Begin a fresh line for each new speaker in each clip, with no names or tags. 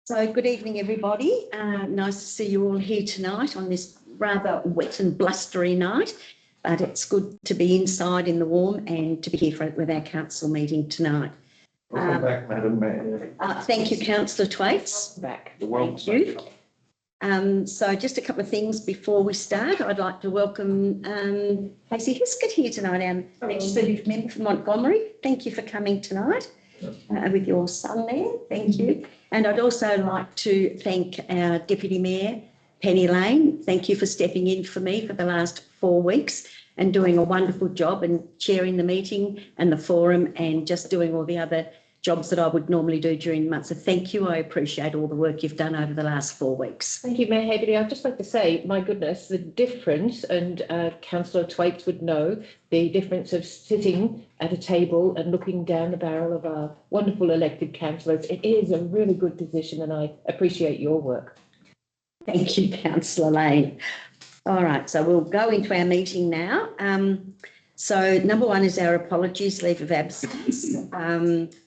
So good evening, everybody. Nice to see you all here tonight on this rather wet and blustery night, but it's good to be inside in the warm and to be here with our council meeting tonight.
Welcome back, Madam Mayor.
Thank you, Councillor Twaits.
Back.
Thank you. So just a couple of things before we start. I'd like to welcome Casey Hiskett here tonight, our legislative member from Montgomery. Thank you for coming tonight with your son there. Thank you. And I'd also like to thank our Deputy Mayor, Penny Lane. Thank you for stepping in for me for the last 4 weeks and doing a wonderful job and chairing the meeting and the forum and just doing all the other jobs that I would normally do during the month. So thank you. I appreciate all the work you've done over the last 4 weeks.
Thank you, Mayor Hagerty. I'd just like to say, my goodness, the difference, and Councillor Twaits would know, the difference of sitting at a table and looking down the barrel of our wonderful elected councillors. It is a really good position and I appreciate your work.
Thank you, Councillor Lane. All right, so we'll go into our meeting now. So number one is our apologies, leave of absence.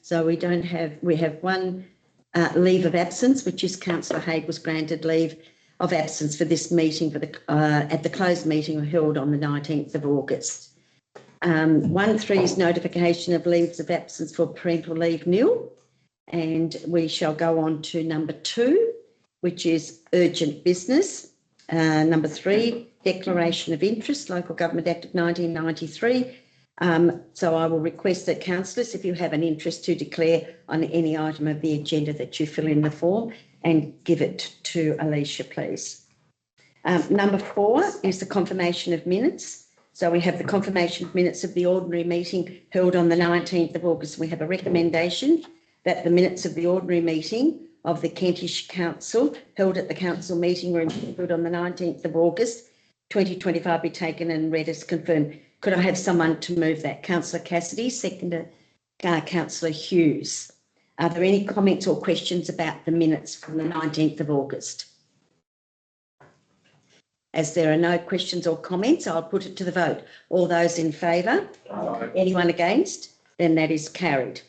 So we have one leave of absence, which is Councillor Haig was granted leave of absence for this meeting at the closed meeting held on the 19th of August. 1.3 is notification of leaves of absence for parental leave nil. And we shall go on to number 2, which is urgent business. Number 3, declaration of interest, Local Government Act of 1993. So I will request that councillors, if you have an interest, to declare on any item of the agenda that you fill in the form and give it to Alicia, please. Number 4 is the confirmation of minutes. So we have the confirmation of minutes of the ordinary meeting held on the 19th of August. We have a recommendation that the minutes of the ordinary meeting of the Kentish Council held at the council meeting room held on the 19th of August 2025 be taken and read as confirmed. Could I have someone to move that? Councillor Cassidy, seconder Councillor Hughes. Are there any comments or questions about the minutes from the 19th of August? As there are no questions or comments, I'll put it to the vote. All those in favour? Anyone against? Then that is carried.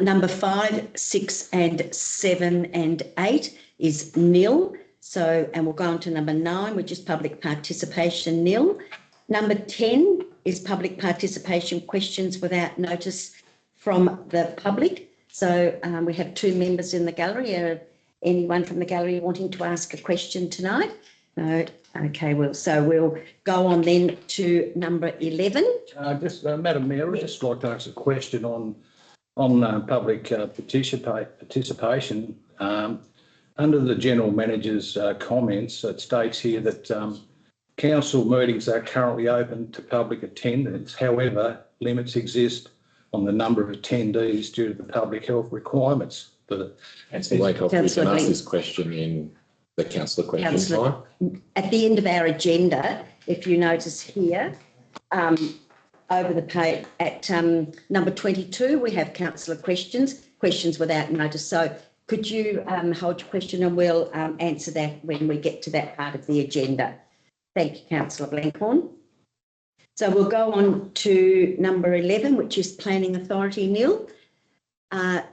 Number 5, 6 and 7 and 8 is nil. So, and we'll go on to number 9, which is public participation nil. Number 10 is public participation questions without notice from the public. So we have 2 members in the gallery. Anyone from the gallery wanting to ask a question tonight? No. Okay, so we'll go on then to number 11.
Madam Mayor, I'd just like to ask a question on public participation. Under the General Manager's comments, it states here that council meetings are currently open to public attendance. However, limits exist on the number of attendees due to the public health requirements.
Councillor Lakoff, we can ask this question in the councillor question time.
At the end of our agenda, if you notice here, over the page at number 22, we have councillor questions without notice. So could you hold your question and we'll answer that when we get to that part of the agenda. Thank you, Councillor Blankhorn. So we'll go on to number 11, which is Planning Authority nil.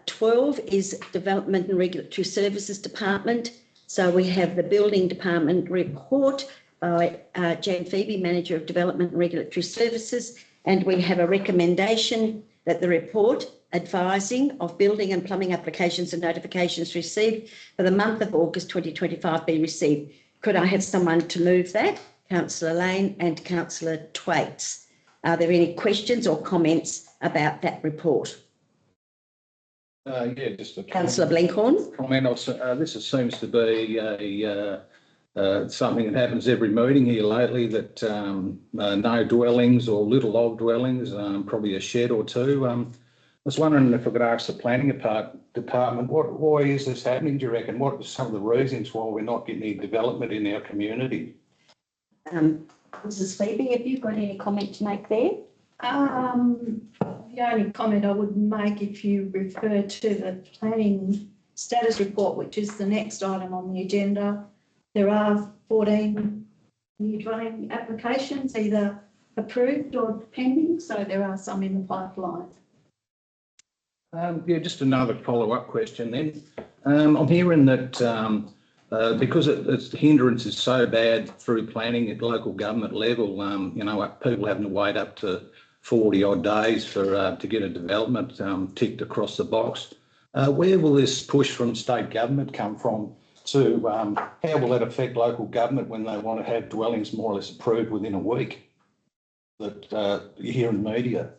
12 is Development and Regulatory Services Department. So we have the Building Department report by Jane Phoebe, Manager of Development and Regulatory Services. And we have a recommendation that the report advising of building and plumbing applications and notifications received for the month of August 2025 be received. Could I have someone to move that? Councillor Lane and Councillor Twaits. Are there any questions or comments about that report?
Yeah, just a
Councillor Blenkhorn.
comment. This seems to be something that happens every meeting here lately, that no dwellings or little of dwellings, probably a shed or 2. I was wondering if I could ask the planning department, why is this happening, do you reckon? What are some of the reasons why we're not getting any development in our community?
Mrs. Phoebe, have you got any comment to make there?
The only comment I would make, if you refer to the planning status report, which is the next item on the agenda, there are 14 new dwelling applications, either approved or pending, so there are some in the pipeline.
Yeah, just another follow-up question then. I'm hearing that because the hindrance is so bad through planning at local government level, you know, people having to wait up to 40 odd days for to get a development ticked across the box. Where will this push from state government come from to how will that affect local government when they want to have dwellings more or less approved within a week? That you hear in the media.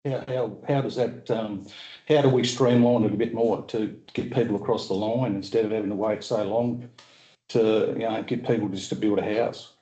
How does that, how do we streamline it a bit more to get people across the line instead of having to wait so long to, you know, get people just to build a house?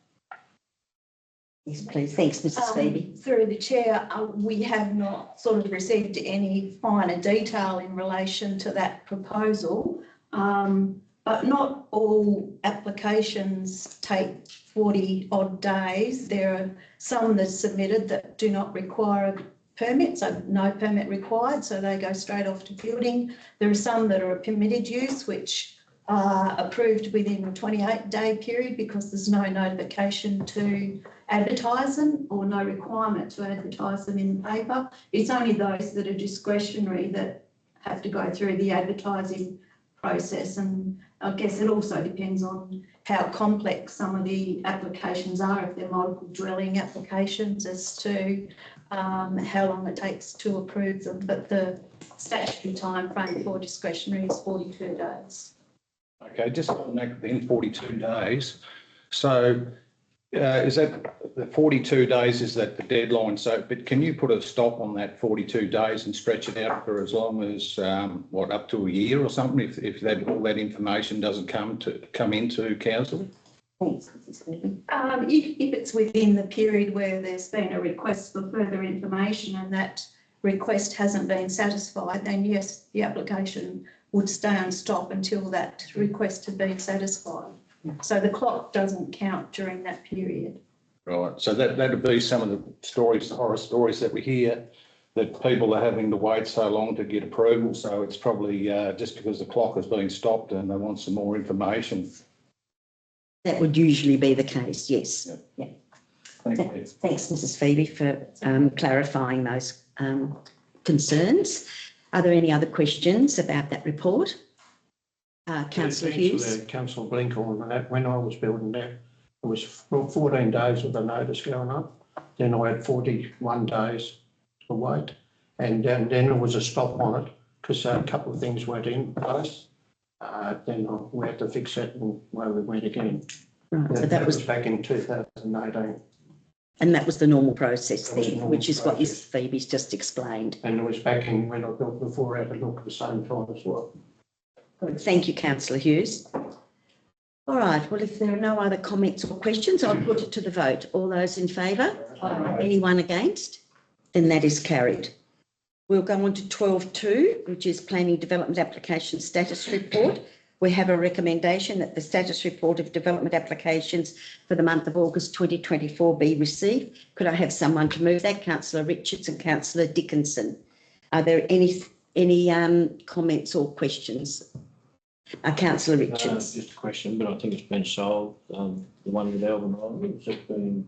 Yes, please. Thanks, Mrs. Phoebe.
Through the chair, we have not sort of received any finer detail in relation to that proposal, but not all applications take 40 odd days. There are some that are submitted that do not require a permit, so no permit required, so they go straight off to building. There are some that are a permitted use, which are approved within a 28-day period because there's no notification to advertise them or no requirement to advertise them in the paper. It's only those that are discretionary that have to go through the advertising process, and I guess it also depends on how complex some of the applications are, if they're multiple dwelling applications, as to how long it takes to approve them. But the statutory timeframe for discretionary is 42 days.
Okay, just on that then, 42 days. So is that the 42 days, is that the deadline? So, but can you put a stop on that 42 days and stretch it out for as long as, what, up to a year or something, if that all that information doesn't come into council?
Thanks, Mrs. Phoebe.
If it's within the period where there's been a request for further information and that request hasn't been satisfied, then yes, the application would stay on stop until that request had been satisfied. So the clock doesn't count during that period.
Right. So that'd be some of the stories, horror stories that we hear, that people are having to wait so long to get approval. So it's probably just because the clock has been stopped and they want some more information.
That would usually be the case, yes.
Yep.
Yeah.
Thank you.
Thanks, Mrs. Phoebe, for clarifying those concerns. Are there any other questions about that report? Councillor Hughes.
Councillor Blinkhorn, on that, when I was building that, it was 14 days with the notice going up. Then I had 41 days to wait. And then there was a stop on it because a couple of things weren't in place. Then we had to fix it and away we went again.
Right, so that was
back in 2018.
And that was the normal process
That was the
then,
normal
which is what
process.
Mrs. Phoebe's just explained.
And it was back in when I built before, I had to look at the same time as well.
Good. Thank you, Councillor Hughes. All right, well, if there are no other comments or questions, I'll put it to the vote. All those in favour? Anyone against? Then that is carried. We'll go on to 12.2, which is Planning Development Application Status Report. We have a recommendation that the status report of development applications for the month of August 2024 be received. Could I have someone to move that? Councillor Richards and Councillor Dickinson. Are there any comments or questions? Councillor Richards.
Just a question, but I think it's been solved. The one with Alvin Island, has it been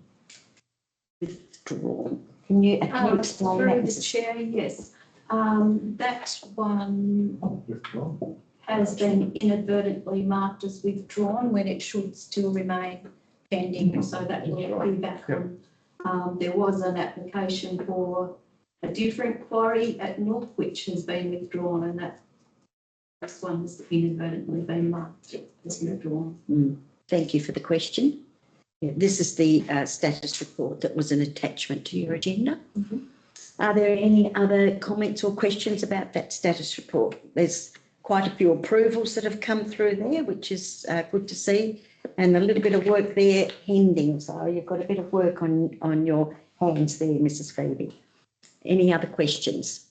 Withdrawn. Can you explain that?
Through the chair, yes. That one has been inadvertently marked as withdrawn when it should still remain pending, so that will be back on. There was an application for a different quarry at North which has been withdrawn, and that one has inadvertently been marked as withdrawn.
Thank you for the question. Yeah, this is the status report that was an attachment to your agenda. Are there any other comments or questions about that status report? There's quite a few approvals that have come through there, which is good to see, and a little bit of work there pending. So you've got a bit of work on your hands there, Mrs. Phoebe. Any other questions?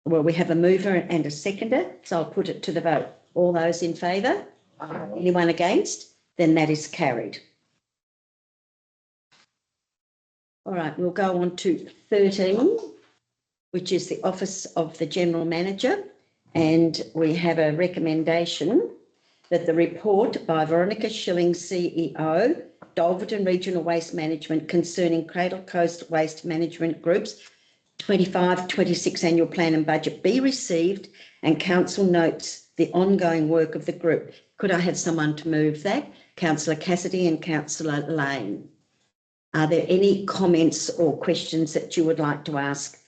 Well, we have a mover and a seconder, so I'll put it to the vote. All those in favour? Anyone against? Then that is carried. All right, we'll go on to 13, which is the Office of the General Manager, and we have a recommendation that the report by Veronica Schilling, CEO, Dalverton Regional Waste Management concerning Cradle Coast Waste Management Group's 25-26 annual plan and budget be received, and council notes the ongoing work of the group. Could I have someone to move that? Councillor Cassidy and Councillor Lane. Are there any comments or questions that you would like to ask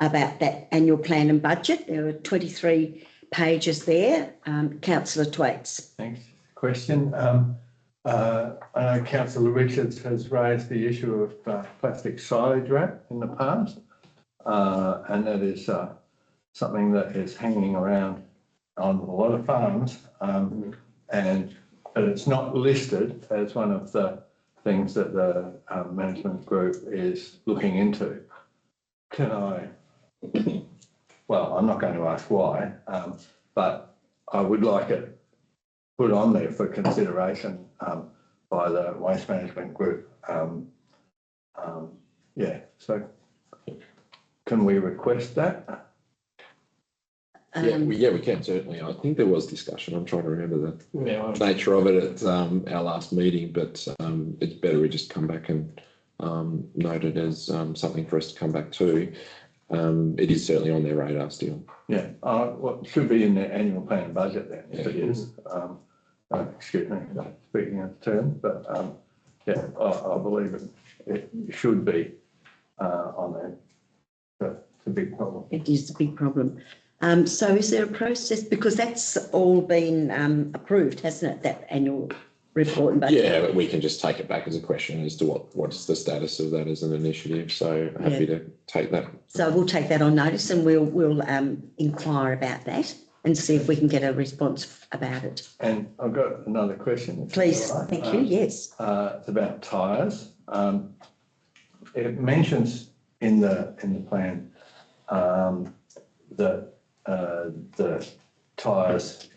about that annual plan and budget? There are 23 pages there. Councillor Twaits.
Thanks. Question. I know Councillor Richards has raised the issue of plastic silage wrap in the past, and that is something that is hanging around on a lot of farms, but it's not listed as one of the things that the management group is looking into. Can I? Well, I'm not going to ask why, but I would like it put on there for consideration by the waste management group. Yeah, so can we request that?
We can certainly. I think there was discussion. I'm trying to remember the nature of it at our last meeting, but it's better we just come back and note it as something for us to come back to. It is certainly on their radar still.
Yeah, well, it should be in the annual plan and budget then, if it is. Excuse me, speaking of terms, but yeah, I believe it should be on there. But it's a big problem.
It is a big problem. So is there a process, because that's all been approved, hasn't it, that annual report and budget?
Yeah, but we can just take it back as a question as to what's the status of that as an initiative. So happy to take that. So
we'll take that on notice, and we'll inquire about that and see if we can get a response about it.
And I've got another question.
Please, right. Thank you. Yes.
It's about tyres. It mentions in the plan that the tyres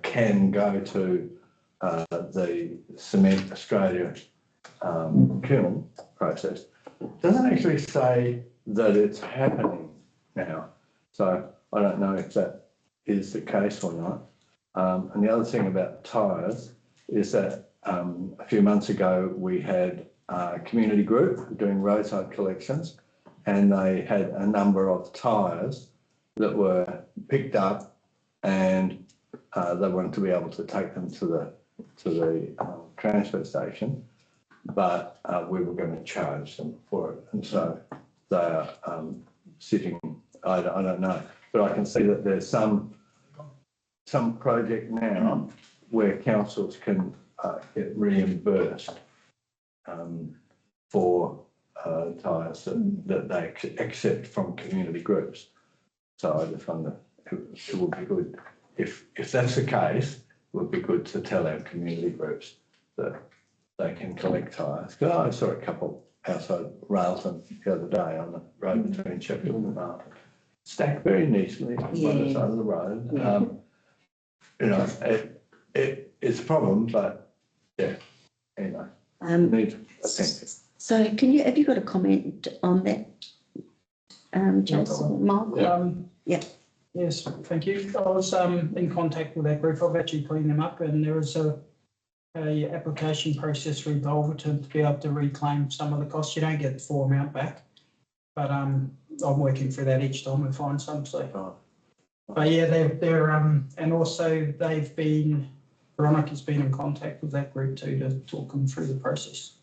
can go to the Cement Australia kiln process. It doesn't actually say that it's happening now. So I don't know if that is the case or not. And the other thing about tyres is that a few months ago we had a community group doing roadside collections, and they had a number of tyres that were picked up, and they wanted to be able to take them to the transfer station, but we were going to charge them for it, and so they are sitting. I don't know, but I can see that there's some project now where councils can get reimbursed for tyres that they accept from community groups. So I just wonder, it would be good if that's the case. It would be good to tell our community groups that they can collect tyres. I saw a couple outside Railton the other day on the road between Sheffield and Railton, stacked very neatly on the side of the road.
Yeah.
You know, it's a problem, but yeah, anyway, needs attention.
So have you got a comment on that, Jason? Mark? Yeah.
Yes, thank you. I was in contact with that group. I've actually cleaned them up, and there is a application process through Dalverton to be able to reclaim some of the costs. You don't get the full amount back, but I'm working through that each time we find some. So, but yeah, they're and also Veronica's been in contact with that group too to talk them through the process.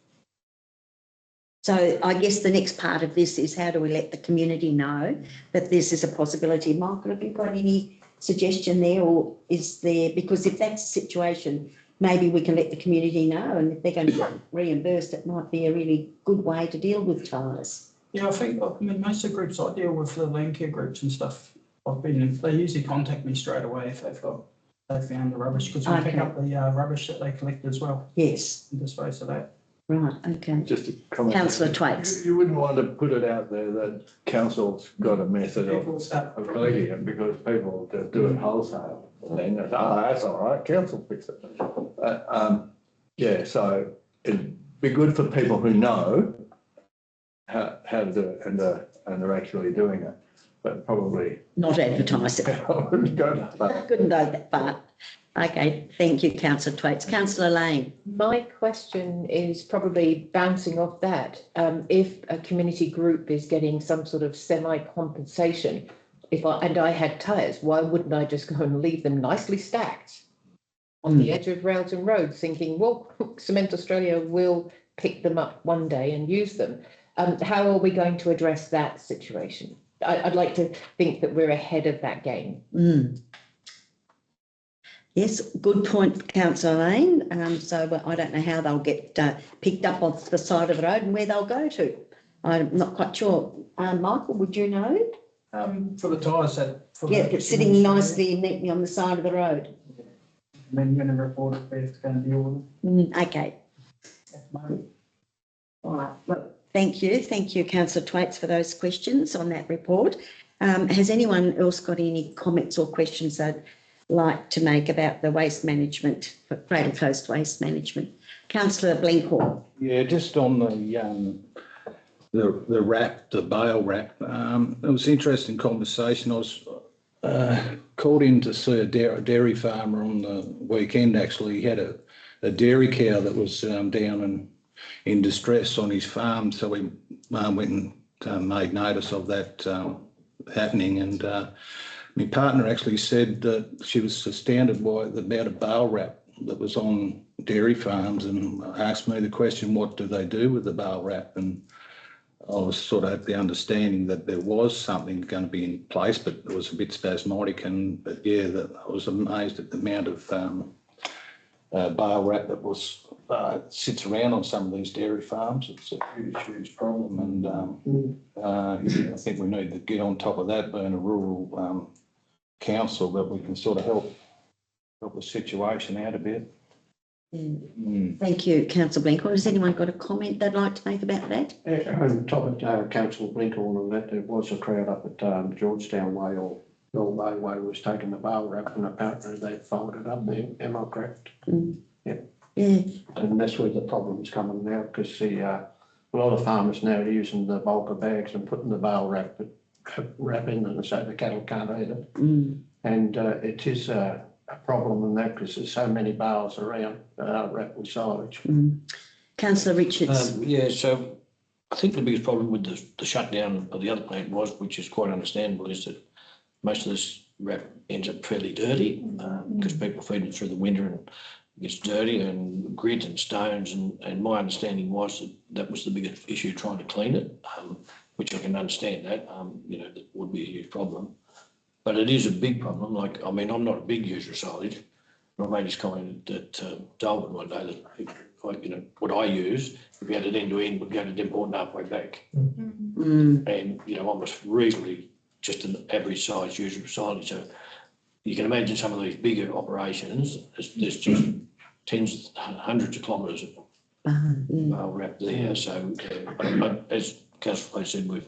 So I guess the next part of this is how do we let the community know that this is a possibility? Michael, have you got any suggestion there, or is there, because if that's the situation, maybe we can let the community know, and if they're going to get reimbursed, it might be a really good way to deal with tyres.
Yeah, I mean, most of the groups I deal with, the land care groups and stuff, they usually contact me straight away if they found the rubbish, because we pick up the rubbish that they collect as well.
Yes.
And dispose of that.
Right, okay.
Just a comment.
Councillor Twaits.
You wouldn't want to put it out there that council's got a method of collecting it, because people just do it wholesale. And then they say, that's all right, council fix it. Yeah, so it'd be good for people who know how to do it and they're actually doing it, but probably
not advertise it.
I wouldn't go that far.
Couldn't go that far. Okay, thank you, councillor Thwaites. Councillor Lane.
My question is probably bouncing off that. If a community group is getting some sort of semi-compensation, and I had tyres, why wouldn't I just go and leave them nicely stacked on the edge of Railton Road, thinking, well, Cement Australia will pick them up one day and use them. How are we going to address that situation? I'd like to think that we're ahead of that game.
Yes, good point, councillor Lane. So I don't know how they'll get picked up off the side of the road and where they'll go to. I'm not quite sure. Michael, would you know?
For the tyres that.
It's sitting nicely and neatly on the side of the road.
And then you're going to report it where it's going to deal with them.
Okay.
At the moment.
All right. Well, thank you, councillor Thwaites, for those questions on that report. Has anyone else got any comments or questions they'd like to make about the waste management, Cradle Coast waste management? Councillor Blencorn.
Yeah, just on the wrap, the bale wrap. It was an interesting conversation. I was called in to see a dairy farmer on the weekend. Actually, he had a dairy cow that was down in distress on his farm, so we went and made notice of that happening. And my partner actually said that she was astounded by the amount of bale wrap that was on dairy farms, and asked me the question, what do they do with the bale wrap? And I was sort of at the understanding that there was something going to be in place, but it was a bit spasmodic. But yeah, I was amazed at the amount of bale wrap that was sits around on some of these dairy farms. It's a huge problem, and I think we need to get on top of that, being a rural council, that we can sort of help the situation out a bit.
Thank you, councillor Blencorn. Has anyone got a comment they'd like to make about that?
On top of Councillor Blencorn and that, there was a crowd up at Georgetown Way or Norway Way was taking the bale wrap, and apparently they folded up there. Am I correct?
Yeah.
And that's where the problem's coming now, because a lot of farmers now are using the bulk of bags and putting the bale wrap in, and so the cattle can't eat it. And it is a problem in that, because there's so many bales around wrapped with silage.
Councillor Richards.
Yeah, so I think the biggest problem with the shutdown of the other plant was, which is quite understandable, is that most of this wrap ends up fairly dirty because people feed it through the winter and it gets dirty and grit and stones. And my understanding was that was the biggest issue, trying to clean it, which I can understand that, that would be a huge problem. But it is a big problem. Like, I mean, I'm not a big user of silage. I made this comment at Darwin one day that, what I use, if you had it end to end, would go to depot and halfway back. And, I was reasonably just an average size user of silage. So you can imagine some of these bigger operations, there's just tens, hundreds of kilometres of wrap there. So as Councillor said, we've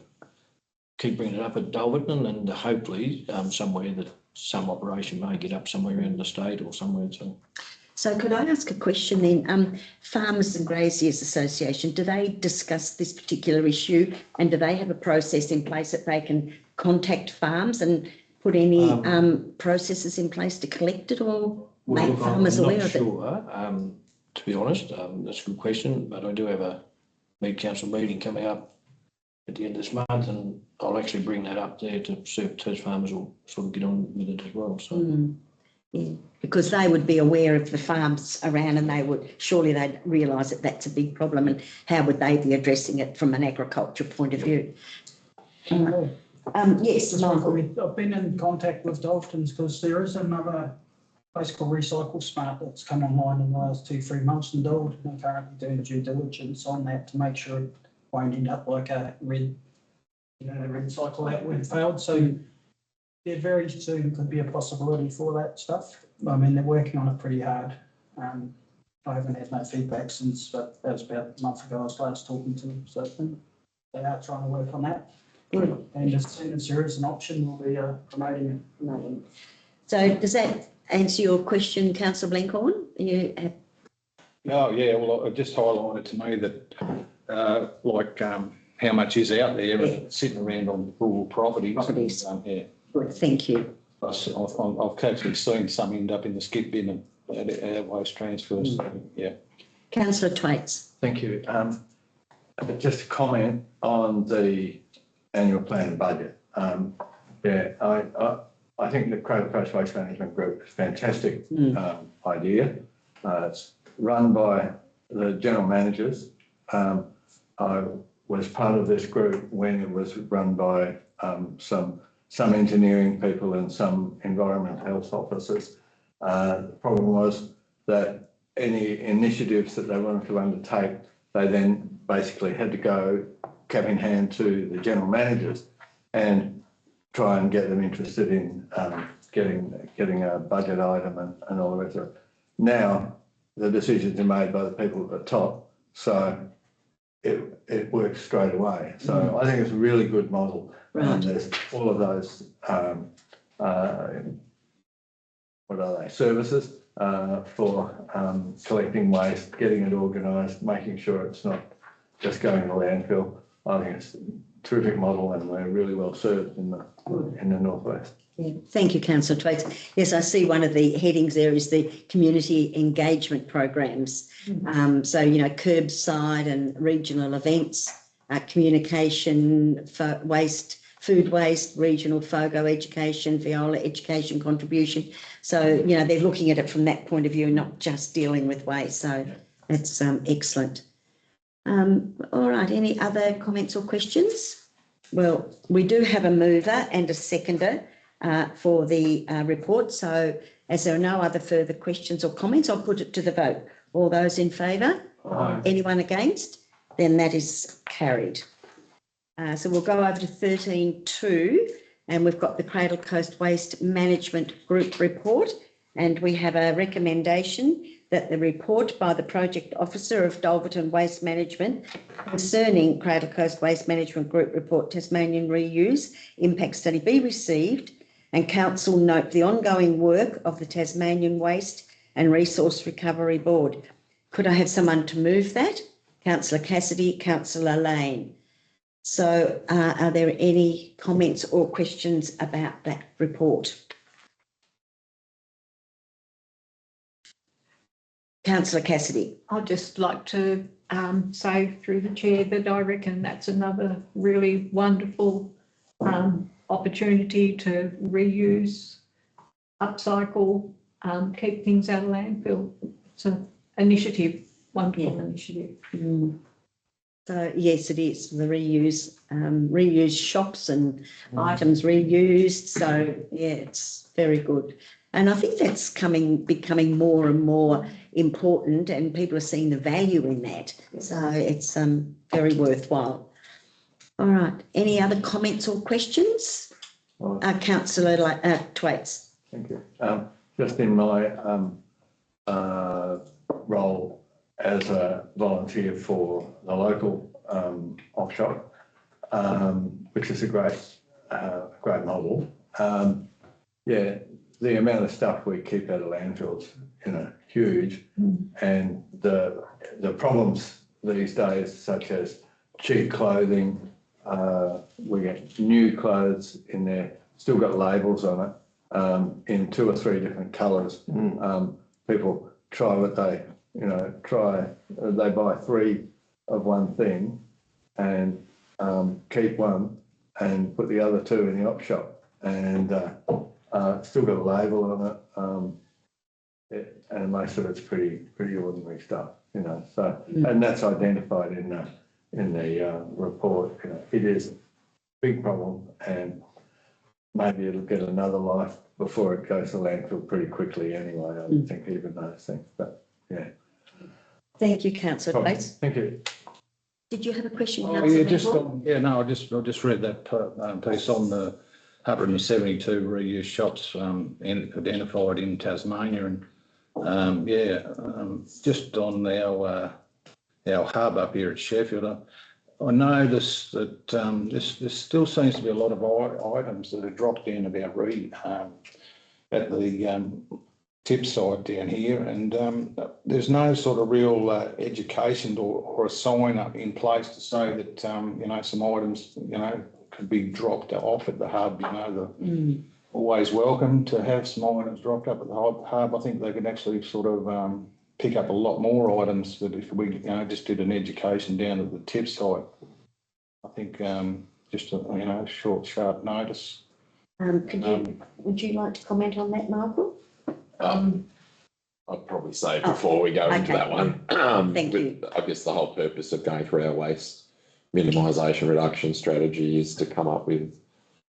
keep bringing it up at Dalverton, and hopefully somewhere that some operation may get up somewhere around the state or somewhere.
So could I ask a question then? Farmers and Graziers Association, do they discuss this particular issue, and do they have a process in place that they can contact farms and put any processes in place to collect it, or make farmers aware of it?
I'm not sure, to be honest. That's a good question, but I do have a council meeting coming up at the end of this month, and I'll actually bring that up there to see if those farmers will sort of get on with it as well. So.
Yeah, because they would be aware of the farms around, and they'd realise that that's a big problem, and how would they be addressing it from an agriculture point of view? Yes, Michael.
I've been in contact with Dolphins because there is another place called Recycle Smart that's come online in the last 2-3 months in Dalton. They're currently doing due diligence on that to make sure it won't end up like a red cycle out when failed. So there very soon could be a possibility for that stuff. I mean, they're working on it pretty hard. I haven't had no feedback since, but that was about a month ago I was last talking to them. So they are trying to work on that. Good. And as soon as there is an option, we'll be promoting it.
So does that answer your question, Councillor Blencorn?
Oh, yeah, well, it just highlighted to me that, how much is out there sitting around on rural properties.
Good, thank you.
I've actually seen some end up in the skip bin at our waste transfers. So, yeah.
Councillor Twaits.
Thank you. Just a comment on the annual plan and budget. I think the Cradle Coast Waste Management Group is a fantastic idea. It's run by the general managers. I was part of this group when it was run by some engineering people and some environmental health officers. The problem was that any initiatives that they wanted to undertake, they then basically had to go cap in hand to the general managers and try and get them interested in getting a budget item and all the rest of it. Now the decisions are made by the people at the top, so it works straight away. So I think it's a really good model.
Right.
And there's all of those what are they, services for collecting waste, getting it organised, making sure it's not just going to landfill. I think it's a terrific model and we're really well served in the northwest.
Yeah. Thank you, Councillor Twaits. Yes, I see one of the headings there is the community engagement programs. So, you know, curbside and regional events, communication, food waste, regional FOGO education, Viola education contribution. So, you know, they're looking at it from that point of view, not just dealing with waste. So that's excellent. All right, any other comments or questions? Well, we do have a mover and a seconder for the report. So as there are no other further questions or comments, I'll put it to the vote. All those in favour?
Aye.
Anyone against? Then that is carried. So we'll go over to 13.2 and we've got the Cradle Coast Waste Management Group report, and we have a recommendation that the report by the Project Officer of Dalverton Waste Management concerning Cradle Coast Waste Management Group report Tasmanian Reuse Impact Study be received, and Council note the ongoing work of the Tasmanian Waste and Resource Recovery Board. Could I have someone to move that? Councillor Cassidy, Councillor Lane. So are there any comments or questions about that report? Councillor Cassidy.
I'd just like to say through the chair that I reckon that's another really wonderful opportunity to reuse, upcycle, keep things out of landfill. It's an initiative, wonderful initiative.
So yes, it is the reuse shops and items reused. So yeah, it's very good. And I think that's becoming more and more important, and people are seeing the value in that. So it's very worthwhile. All right. Any other comments or questions? Councillor Twaits.
Thank you. Just in my role as a volunteer for the local op shop, which is a great model. Yeah, the amount of stuff we keep out of landfills, you know, huge, and the problems these days, such as cheap clothing, we get new clothes in there, still got labels on it, in 2 or 3 different colours. People try what they, you know, they buy 3 of one thing and keep one and put the other 2 in the op shop, and still got a label on it, and most of it's pretty ordinary stuff, you know. So and that's identified in the report. You know, it is a big problem, and maybe it'll get another life before it goes to landfill pretty quickly anyway. I don't think even those things, but yeah.
Thank you, Councillor Twaits.
Thank you.
Did you have a question,
Oh,
Councillor?
I just read that piece on the 172 reuse shops identified in Tasmania, and just on our hub up here at Sheffield, I noticed that there still seems to be a lot of items that are dropped down about at the tip side down here, and there's no sort of real education or a sign up in place to say that you know, some items, you know, could be dropped off at the hub. You know, always welcome to have some items dropped up at the hub. I think they could actually sort of pick up a lot more items that if we just did an education down at the tip site. I think just a short, sharp notice.
Would you like to comment on that, Michael?
I'd probably say before we go into that one.
Thank you.
I guess the whole purpose of going through our waste minimisation reduction strategy is to come up with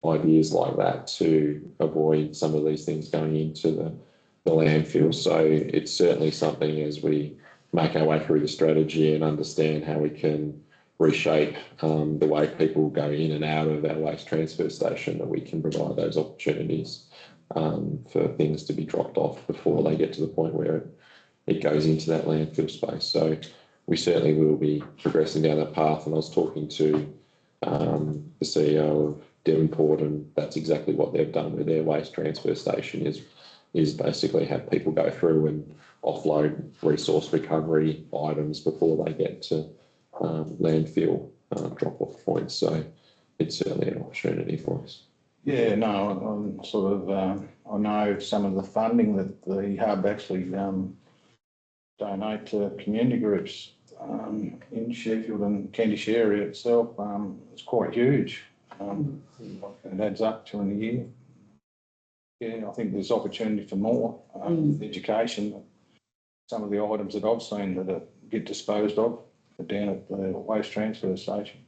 ideas like that to avoid some of these things going into the landfill. So it's certainly something as we make our way through the strategy and understand how we can reshape the way people go in and out of our waste transfer station, that we can provide those opportunities for things to be dropped off before they get to the point where it goes into that landfill space. So we certainly will be progressing down that path. And I was talking to the CEO of Devonport, and that's exactly what they've done with their waste transfer station is basically have people go through and offload resource recovery items before they get to landfill drop-off points. So it's certainly an opportunity for us.
Yeah, no, I'm sort of, I know some of the funding that the hub actually donate to community groups in Sheffield and Kentish area itself. It's quite huge. It adds up to in a year. Yeah, I think there's opportunity for more education. Some of the items that I've seen that get disposed of are down at the waste transfer station.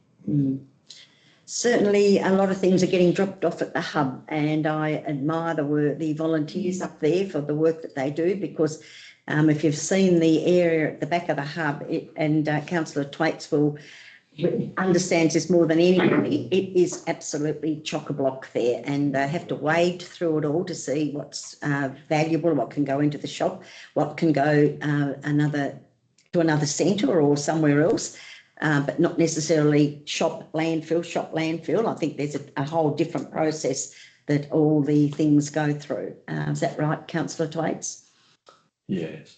Certainly a lot of things are getting dropped off at the hub, and I admire the volunteers up there for the work that they do, because if you've seen the area at the back of the hub, Councillor Twaits understands this more than anybody, it is absolutely chock-a-block there, and they have to wade through it all to see what's valuable, what can go into the shop, what can go to another centre or somewhere else. But not necessarily shop landfill. I think there's a whole different process that all the things go through. Is that right, Councillor Twaits?
Yes.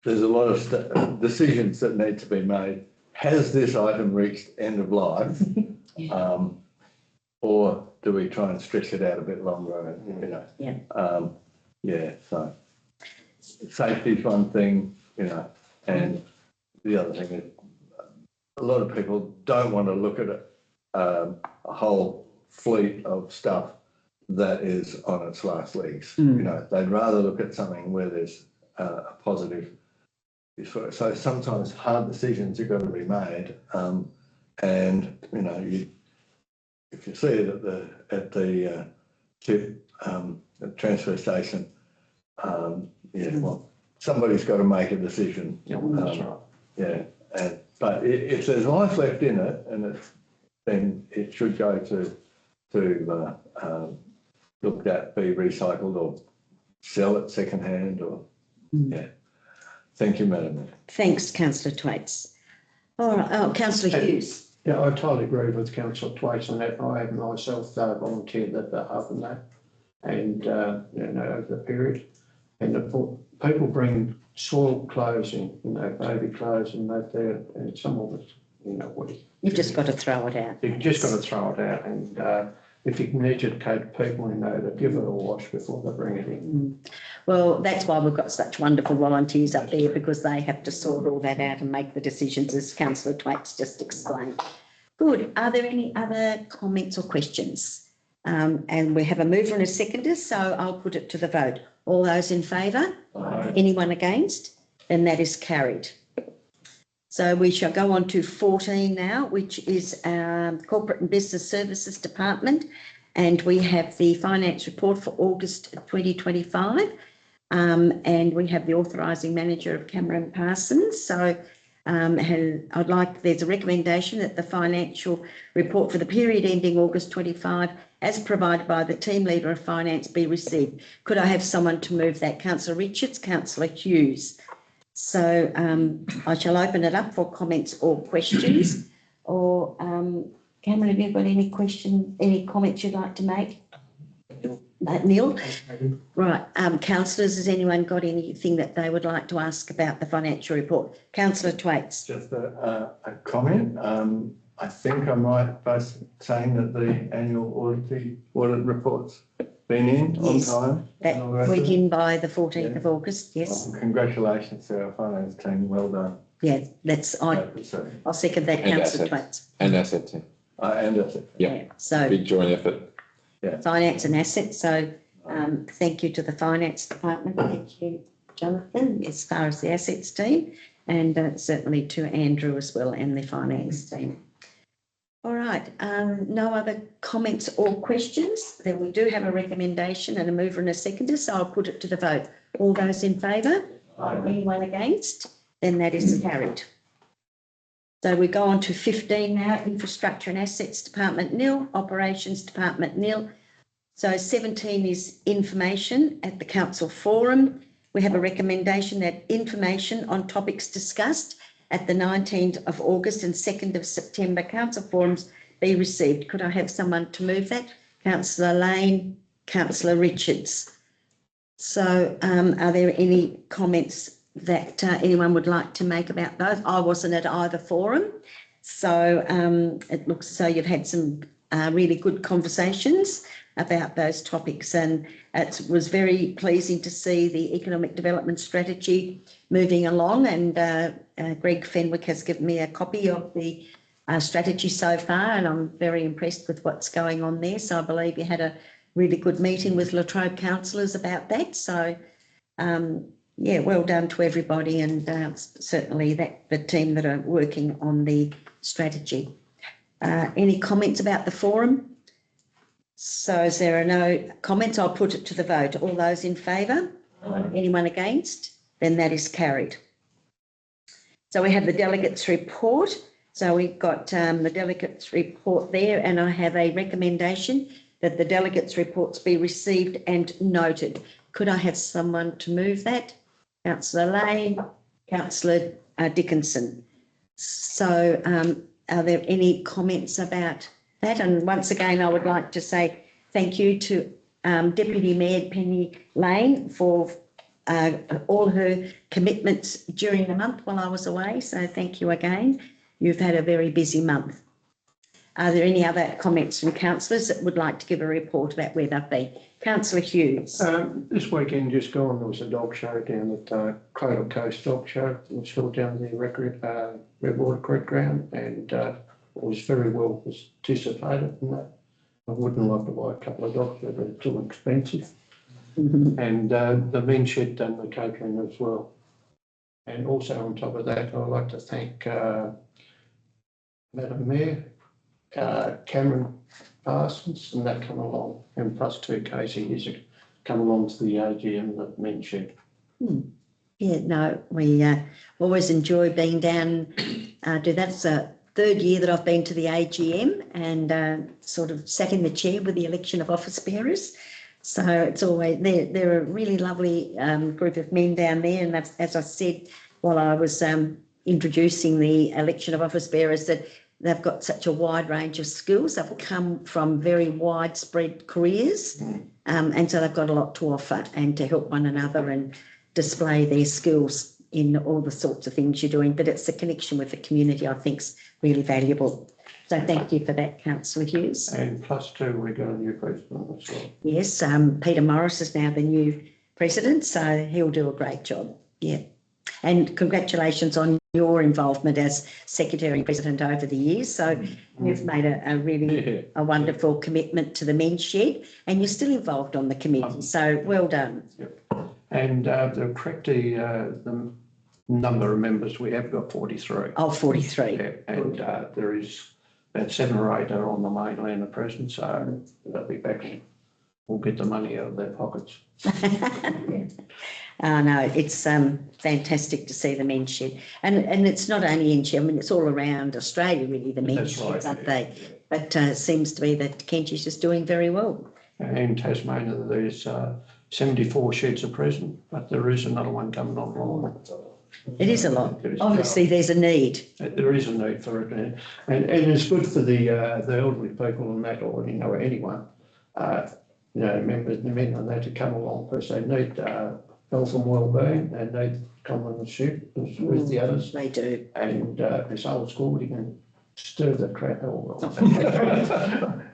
There's a lot of decisions that need to be made. Has this item reached end of life? Or do we try and stretch it out a bit longer? So safety is one thing, and the other thing is a lot of people don't want to look at a whole fleet of stuff that is on its last legs. They'd rather look at something where there's a positive. So sometimes hard decisions have got to be made, and if you see it at the transfer station, somebody's got to make a decision. But if there's life left in it, then it should go to looked at, be recycled or sell it second hand or Thank you, Madam.
Thanks, Councillor Twaits. All right, Councillor Hughes.
Yeah, I totally agree with Councillor Twaits on that. I have myself volunteered at the hub and that, and over the period, and people bring soiled clothes in, baby clothes, and that there, and some of it,
You've just got to throw it out.
You've just got to throw it out, and if you can educate people, to give it a wash before they bring it in.
Well, that's why we've got such wonderful volunteers up there, because they have to sort all that out and make the decisions, as Councillor Twaits just explained. Good. Are there any other comments or questions? And we have a mover and a seconder, so I'll put it to the vote. All those in favour? Aye. Anyone against? Then that is carried. So we shall go on to 14 now, which is Corporate and Business Services Department, and we have the finance report for August 2025, and we have the authorising manager of Cameron Parsons. So there's a recommendation that the financial report for the period ending August 25, as provided by the team leader of finance, be received. Could I have someone to move that? Councillor Richards, Councillor Hughes. So I shall open it up for comments or questions. Or Cameron, have you got any comments you'd like to make? Neil? Right. Councillors, has anyone got anything that they would like to ask about the financial report? Councillor Twaits.
Just a comment. I think I'm right by saying that the annual audit report's been in on
Yes.
time.
That
and all the rest of it.
weekend by the 14th of August, yes.
Well, congratulations to our finance team, well done.
Yeah, I'll second that,
And
councillor
assets.
Twaits.
And assets,
And that's it.
Yeah.
So
big joint effort.
finance and assets, so thank you to the finance department, thank you, Jonathan, as far as the assets team, and certainly to Andrew as well and the finance team. All right, no other comments or questions? Then we do have a recommendation and a mover and a seconder, so I'll put it to the vote. All those in favour? Anyone against? Then that is carried. So we go on to 15 now, Infrastructure and Assets Department nil, Operations Department nil. So 17 is information at the council forum. We have a recommendation that information on topics discussed at the 19th of August and 2nd of September council forums be received. Could I have someone to move that? Councillor Lane, Councillor Richards. So are there any comments that anyone would like to make about those? I wasn't at either forum, so it looks as though you've had some really good conversations about those topics, and it was very pleasing to see the economic development strategy moving along, and Greg Fenwick has given me a copy of the strategy so far, and I'm very impressed with what's going on there. So I believe you had a really good meeting with Latrobe councillors about that. So yeah, well done to everybody, and certainly the team that are working on the strategy. Any comments about the forum? So as there are no comments, I'll put it to the vote. All those in favour? Anyone against? Then that is carried. So we have the delegates report. So we've got the delegates report there, and I have a recommendation that the delegates reports be received and noted. Could I have someone to move that? Councillor Lane, Councillor Dickinson. So are there any comments about that? And once again, I would like to say thank you to Deputy Mayor Penny Lane for all her commitments during the month while I was away. So thank you again. You've had a very busy month. Are there any other comments from councillors that would like to give a report about where they've been? Councillor Hughes.
This weekend just gone, there was a dog show down at Cradle Coast Dog Show. It was held down the Redwater Creek ground, and it was very well participated in that. I wouldn't like to buy a couple of dogs, but they're too expensive. And the men shed done the catering as well. And also on top of that, I'd like to thank Madam Mayor, Cameron Parsons, and that come along, and plus two Casey he's come along to the AGM that men shed.
Yeah, no, we always enjoy being down. That's the third year that I've been to the AGM and sort of sat in the chair with the election of office bearers. So it's always, they're a really lovely group of men down there. And as I said while I was introducing the election of office bearers, that they've got such a wide range of skills. They've come from very widespread careers, and so they've got a lot to offer and to help one another and display their skills in all the sorts of things you're doing. But it's the connection with the community I think's really valuable. So thank you for that, Councillor Hughes.
And plus two, we got a new president as well.
Yes, Peter Morris is now the new president, so he'll do a great job. Yeah. And congratulations on your involvement as secretary and president over the years. So you've made a really a wonderful commitment to the men's shed, and you're still involved on the committee. So well done.
Yep. And to correct the number of members, we have got 43.
Oh, 43.
Yeah, and there is about 7 or 8 are on the mainland at present, so they'll be back and we'll get the money out of their pockets.
No, it's fantastic to see the men's shed. And it's not only in Shed, I mean, it's all around Australia, really, the men's sheds, aren't they? But it seems to be that Kentish is doing very well.
In Tasmania, there's 74 sheds at present, but there is another one coming online.
It is a lot. Obviously, there's a need.
There is a need for it, and it's good for the elderly people and that, or anyone, members, the men and that to come along because they need health and well-being, and they come on the ship with the others.
They do.
And it's old school. You can Stir the crap all.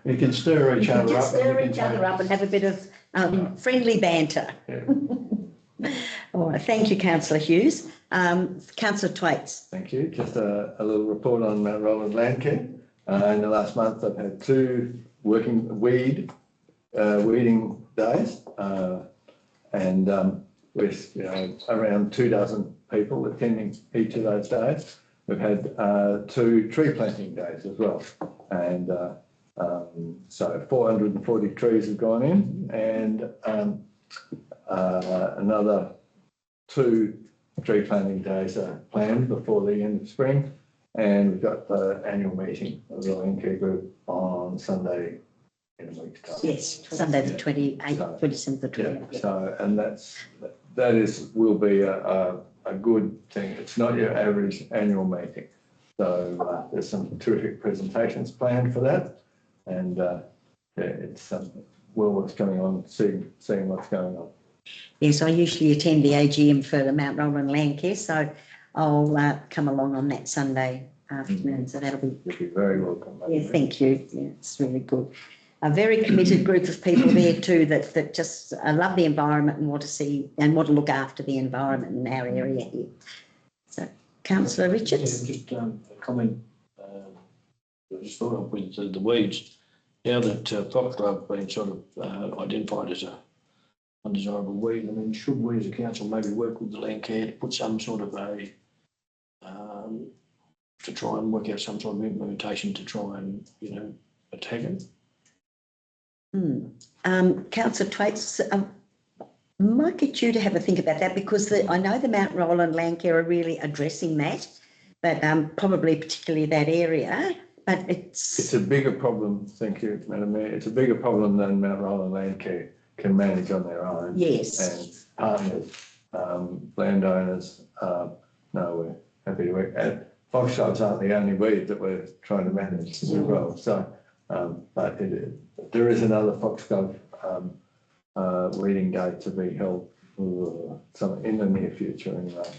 You can stir each other
Just
up.
stir each other up and have a bit of friendly banter.
Yeah.
All right, thank you, Councillor Hughes. Councillor Twaits.
Thank you. Just a little report on Mount Roland Landcare. In the last month, I've had 2 weeding days, and with around 24 people attending each of those days. We've had 2 tree planting days as well, and so 440 trees have gone in, and another 2 tree planting days are planned before the end of spring, and we've got the annual meeting of the Landcare Group on Sunday in a week's time.
Yes, Sunday the 28th,
So,
27th, the 28th.
Yeah, so, and will be a good thing. It's not your average annual meeting. So there's some terrific presentations planned for that, and it's well worth coming on, seeing what's going on.
Yes, I usually attend the AGM for the Mount Roland Landcare, so I'll come along on that Sunday afternoon. So that'll be.
You'll be very welcome.
Yeah, thank you. Yeah, it's really good. A very committed group of people there too that just love the environment and want to see and want to look after the environment in our area here. So, Councillor Richards.
Yeah, just a comment. I just thought of with the weeds. Now that foxglove been sort of identified as a undesirable weed, I mean, should we as a council maybe work with the Landcare to put some sort of a to try and work out some sort of implementation to try and attack it?
Councillor Twaits, might get you to have a think about that, because I know the Mount Roland Landcare are really addressing that, but probably particularly that area. But it's
a bigger problem. Thank you, Madam Mayor. It's a bigger problem than Mount Roland Landcare can manage on their own.
Yes.
And partners, landowners, no, we're happy to work. And foxgloves aren't the only weed that we're trying to manage as well. So, but there is another foxglove weeding day to be held in the near future anyway,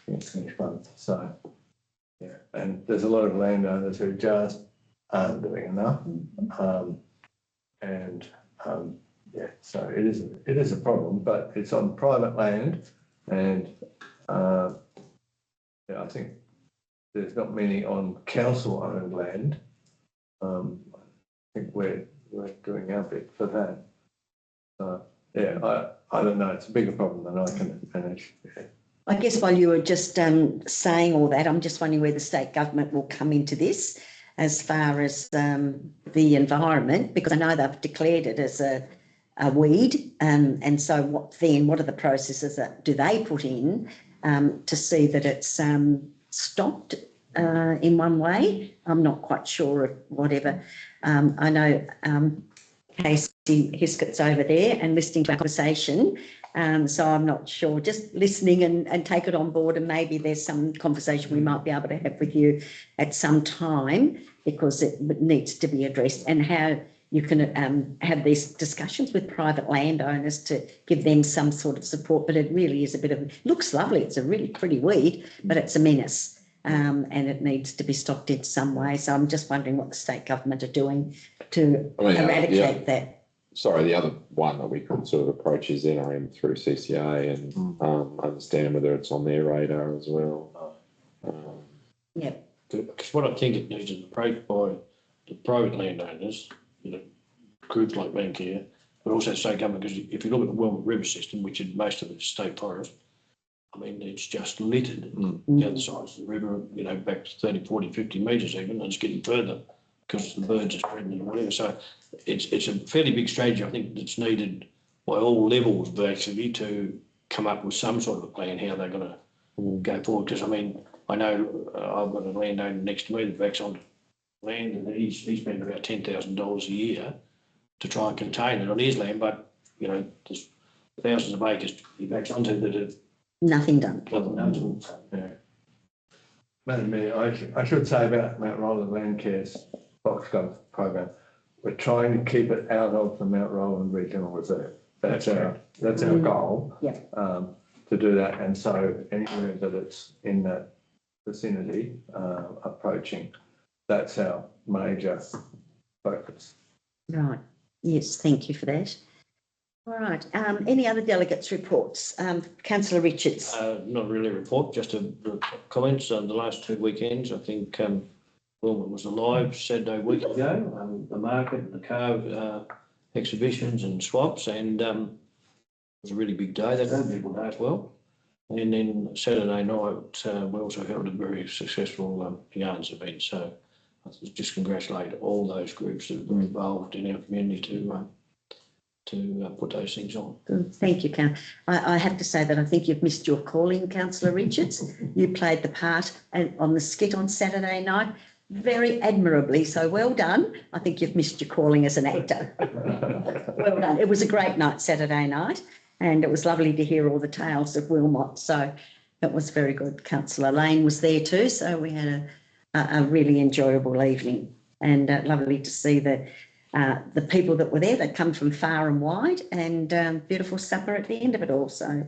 next month. So, yeah, and there's a lot of landowners who just aren't doing enough, yeah, so it is a problem, but it's on private land, and yeah, I think there's not many on council-owned land. I think we're doing our bit for that. Yeah, I don't know. It's a bigger problem than I can manage. Yeah.
I guess while you were just saying all that, I'm just wondering where the state government will come into this as far as the environment, because I know they've declared it as a weed, and so what are the processes that do they put in to see that it's stopped in one way? I'm not quite sure of whatever. I know Casey Hiscott's over there and listening to our conversation, so I'm not sure, just listening and take it on board, and maybe there's some conversation we might be able to have with you at some time, because it needs to be addressed, and how you can have these discussions with private landowners to give them some sort of support. But it really is looks lovely. It's a really pretty weed, but it's a menace, and it needs to be stopped in some way. So I'm just wondering what the state government are doing to eradicate that.
Sorry, the other one that we could sort of approach is NRM through CCA and understand whether it's on their radar as well.
Yeah.
Because what I think it needs is approached by the private landowners, groups like Landcare, but also state government, because if you look at the Wilmot River system, which is most of it is state forest, I mean, it's just littered the other side of the river, back to 30, 40, 50 metres even, and it's getting further because the birds are spreading and whatever. So it's a fairly big strategy, I think, that's needed by all levels actually to come up with some sort of a plan how they're going to go forward. Because, I mean, I know I've got a landowner next to me that backs on land, and he's spent about $10,000 a year to try and contain it on his land, but there's thousands of acres he backs onto that have
nothing done.
Yeah. Madam Mayor, I should say about Mount Roland Landcare's foxglove program, we're trying to keep it out of the Mount Roland Regional Reserve. That's our goal.
Yeah.
To do that, and so anywhere that it's in that vicinity, approaching that's our major focus.
Right. Yes, thank you for that. All right. Any other delegates' reports? Councillor Richards.
Not really a report, just a comments on the last 2 weekends. I think Wilmot was alive Saturday week ago. The market, the car exhibitions and swaps, and it was a really big day that day, people day as well. And then Saturday night, we also held a very successful yarns event. So I just congratulate all those groups that were involved in our community to put those things on.
Good. Thank you, I have to say that I think you've missed your calling, Councillor Richards. You played the part on the skit on Saturday night very admirably, so well done. I think you've missed your calling as an actor. Well done. It was a great night Saturday night, and it was lovely to hear all the tales of Wilmot, so it was very good. Councillor Lane was there too, so we had a really enjoyable evening, and lovely to see the people that were there. They'd come from far and wide, and beautiful supper at the end of it all. So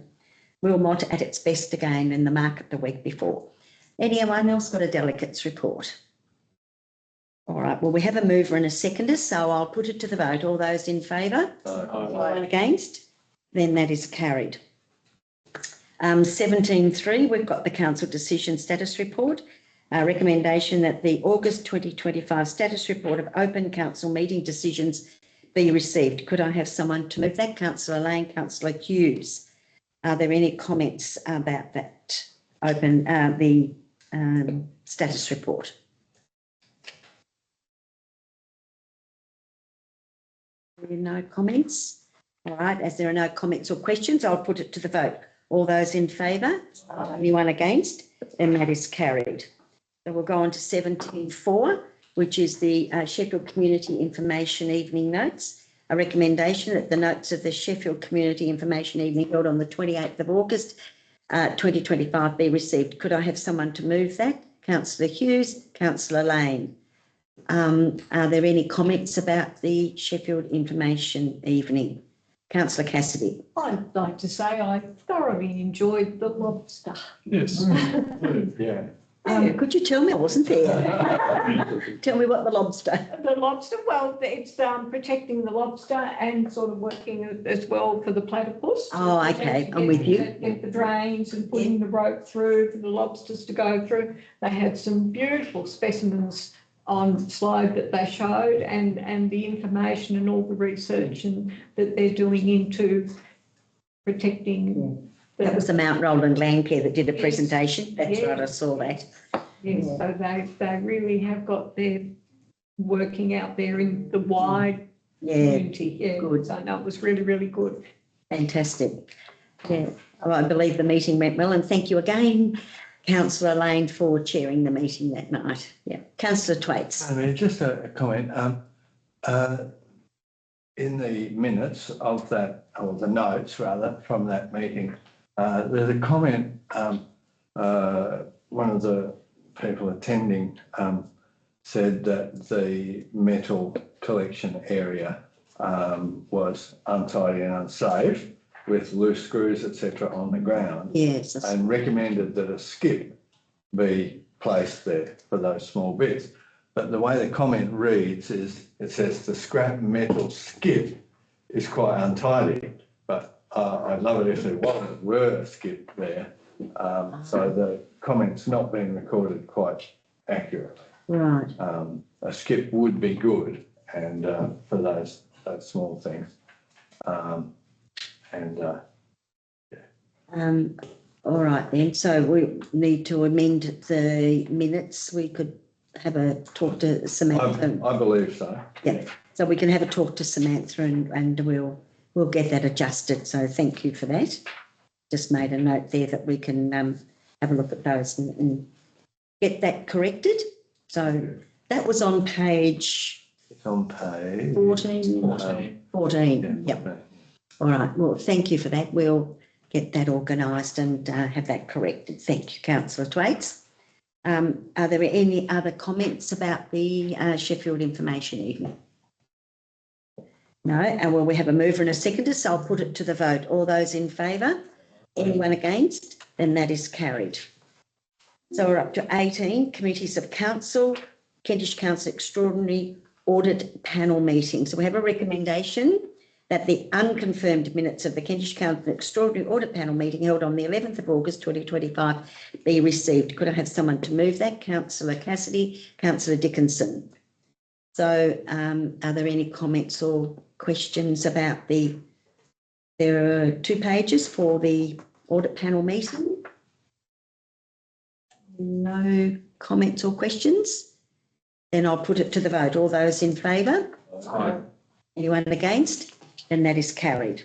Wilmot at its best again in the market the week before. Anyone else got a delegate's report? All right, well, we have a mover and a seconder, so I'll put it to the vote. All those in favour? Anyone against? Then that is carried. 17.3, we've got the council decision status report. Recommendation that the August 2025 status report of open council meeting decisions be received. Could I have someone to move that? Councillor Lane, Councillor Hughes. Are there any comments about that the status report? No comments. All right, as there are no comments or questions, I'll put it to the vote. All those in favour? Anyone against? Then that is carried. So we'll go on to 17.4, which is the Sheffield Community Information Evening Notes. A recommendation that the notes of the Sheffield Community Information Evening held on the 28th of August 2025 be received. Could I have someone to move that? Councillor Hughes, Councillor Lane. Are there any comments about the Sheffield Information Evening? Councillor Cassidy.
I'd like to say I thoroughly enjoyed the lobster.
Yes. Yeah.
Could you tell me? I wasn't there. Tell me what the lobster.
The lobster, well, it's protecting the lobster and sort of working as well for the platypus.
Oh, okay, I'm with you.
Get the drains and putting the rope through for the lobsters to go through. They had some beautiful specimens on slide that they showed, and the information and all the research and that they're doing into protecting.
That was the Mount Roland Landcare that did a presentation. That's right, I saw that.
Yes, so they really have got their working out there in the wide community. Yeah,
good.
So no, it was really, really good.
Fantastic. Yeah, I believe the meeting went well, and thank you again, Councillor Lane, for chairing the meeting that night. Yeah, Councillor Twaits.
I mean, just a comment. In the minutes of that, or the notes rather, from that meeting, there's a comment. One of the people attending said that the metal collection area was untidy and unsafe, with loose screws, etc., on the ground.
Yes.
And recommended that a skip be placed there for those small bits. But the way the comment reads is, it says the scrap metal skip is quite untidy, but I'd love it if there were a skip there. So the comment's not been recorded quite accurately.
Right.
A skip would be good, and for those small things.
All right then. So we need to amend the minutes. We could have a talk to Samantha.
I believe so.
Yeah. So we can have a talk to Samantha, and we'll get that adjusted. So thank you for that. Just made a note there that we can have a look at those and get that corrected. So that was on page.
It's on page
14. 14.
Yeah,
Yep. All right. Well, thank you for that. We'll get that organised and have that corrected. Thank you, Councillor Twaits. Are there any other comments about the Sheffield Information Evening? No. And well, we have a mover and a seconder, so I'll put it to the vote. All those in favour? Anyone against? Then that is carried. So we're up to 18, committees of council. Kentish Council Extraordinary Audit Panel meeting. So we have a recommendation that the unconfirmed minutes of the Kentish Council Extraordinary Audit Panel meeting held on the 11th of August 2025 be received. Could I have someone to move that? Councillor Cassidy, Councillor Dickinson. So are there any comments or questions about there are 2 pages for the audit panel meeting? No comments or questions? Then I'll put it to the vote. All those in favour?
Aye.
Anyone against? Then that is carried.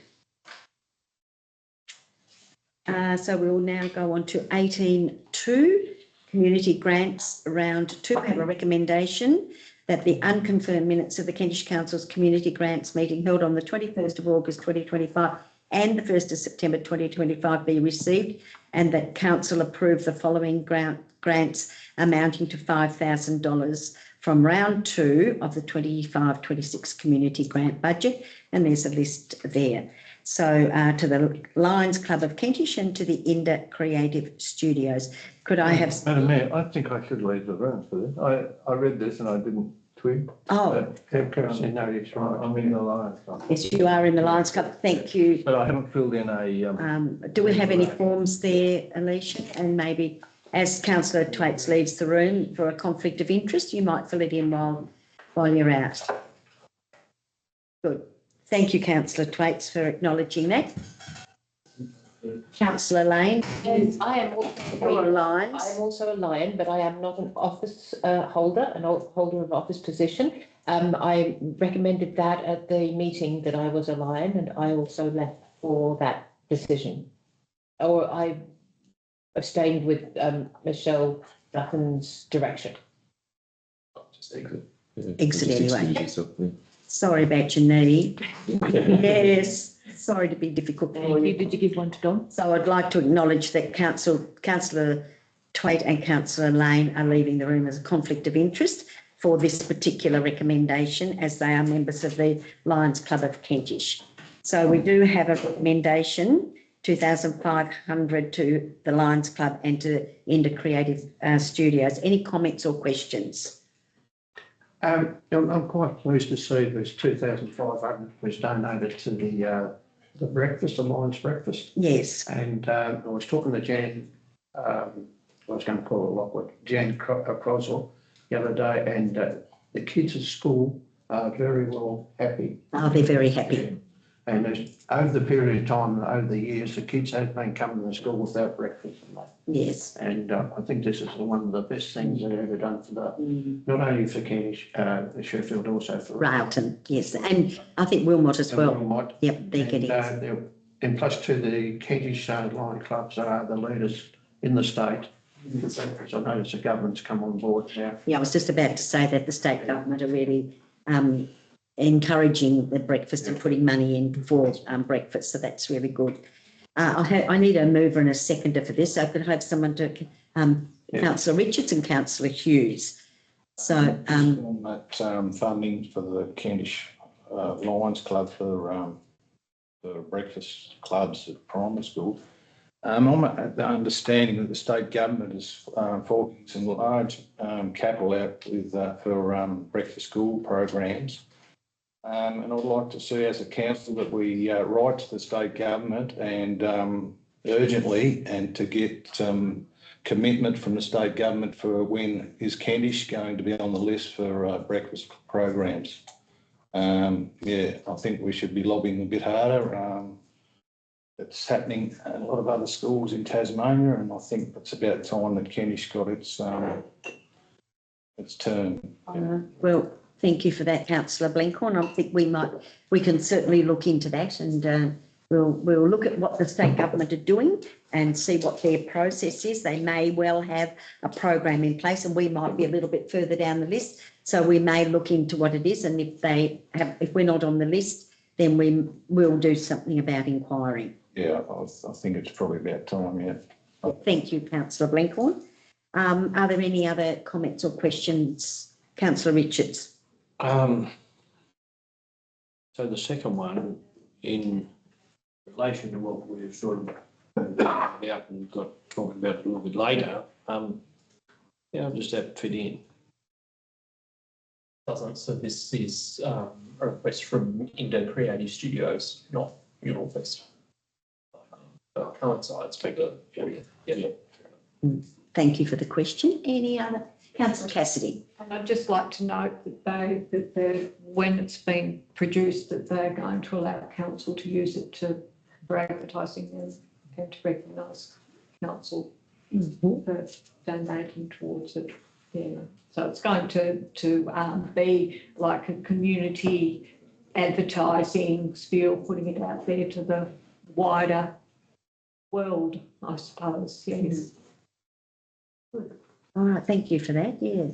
So we will now go on to 18.2, community grants round 2. We have a recommendation that the unconfirmed minutes of the Kentish Council's community grants meeting held on the 21st of August 2025 and the 1st of September 2025 be received, and that Council approve the following grants amounting to $5,000 from round 2 of the 25-26 community grant budget, and there's a list there. So to the Lions Club of Kentish and to the Inda Creative Studios. Could I have...
Madam Mayor, I think I should leave the room for this. I read this and I didn't twig.
Oh,
Councillor Notice, right.
I'm in the Lions Club.
yes, you are in the Lions Club. Thank you.
But I haven't filled in a.
Do we have any forms there, Alicia? And maybe as Councillor Twaits leaves the room for a conflict of interest, you might fill it in while you're out. Good. Thank you, Councillor Twaits, for acknowledging that. Councillor Lane.
And I am also
You're a Lions.
I am also a Lion, but I am not an office holder, holder of office position. I recommended that at the meeting that I was a Lion, and I also left for that decision. Or I abstained with Michelle Dutton's direction.
Just exit.
Exit
Just
anyway.
excuse yourself, yeah.
Sorry about your knee. Yes, sorry to be difficult for
Thank you.
you.
Did you give one to Don?
So I'd like to acknowledge that Councillor Twait and Councillor Lane are leaving the room as a conflict of interest for this particular recommendation, as they are members of the Lions Club of Kentish. So we do have a recommendation, 2,500 to the Lions Club and to Inda Creative Studios. Any comments or questions?
I'm quite pleased to see this 2,500 was donated to the breakfast, the Lions breakfast.
Yes.
And I was talking to Jan, I was going to call her Lockwood, Jan Croswell the other day, and the kids at school are very well happy.
Oh, they're very happy.
And over the period of time, over the years, the kids have been coming to school without breakfast.
Yes.
And I think this is one of the best things they've ever done for not only for Kentish, Sheffield, also for
Railton, yes. And I think Wilmot as well.
Wilmot.
Yep, they're getting it.
And plus to the Kentish Lion clubs are the leaders in the state. So I notice the government's come on board now.
Yeah, I was just about to say that the state government are really encouraging the breakfast and putting money in for breakfast, so that's really good. I need a mover and a seconder for this, so I could have someone to Councillor Richards and Councillor Hughes. So
on that funding for the Kentish Lions Club for breakfast clubs at primary school. I'm at the understanding that the state government is forking some large capital out with for breakfast school programs. And I'd like to see as a council that we write to the state government and urgently and to get commitment from the state government for when is Kentish going to be on the list for breakfast programs. Yeah, I think we should be lobbying a bit harder. It's happening at a lot of other schools in Tasmania, and I think it's about time that Kentish got its turn.
well, thank you for that, Councillor Blencorn. I think we can certainly look into that, and we'll look at what the state government are doing and see what their process is. They may well have a program in place, and we might be a little bit further down the list. So we may look into what it is, and if we're not on the list, then we will do something about inquiring.
Yeah, I think it's probably about time, yeah.
Well, thank you, Councillor Blencorn. Are there any other comments or questions? Councillor Richards.
So the second one, in relation to what we've sort of about and got talking about a little bit later, how does that fit in?
doesn't. So this is a request from Indo Creative Studios, not Mural Fest. That coincides with the, yeah.
Thank you for the question. Any other? Councillor Cassidy.
And I'd just like to note that when it's been produced, that they're going to allow council to use it for advertising and to recognise council for donating towards it. Yeah. So it's going to be like a community advertising spiel, putting it out there to the wider world, I suppose. Yes.
All right, thank you for that. Yeah.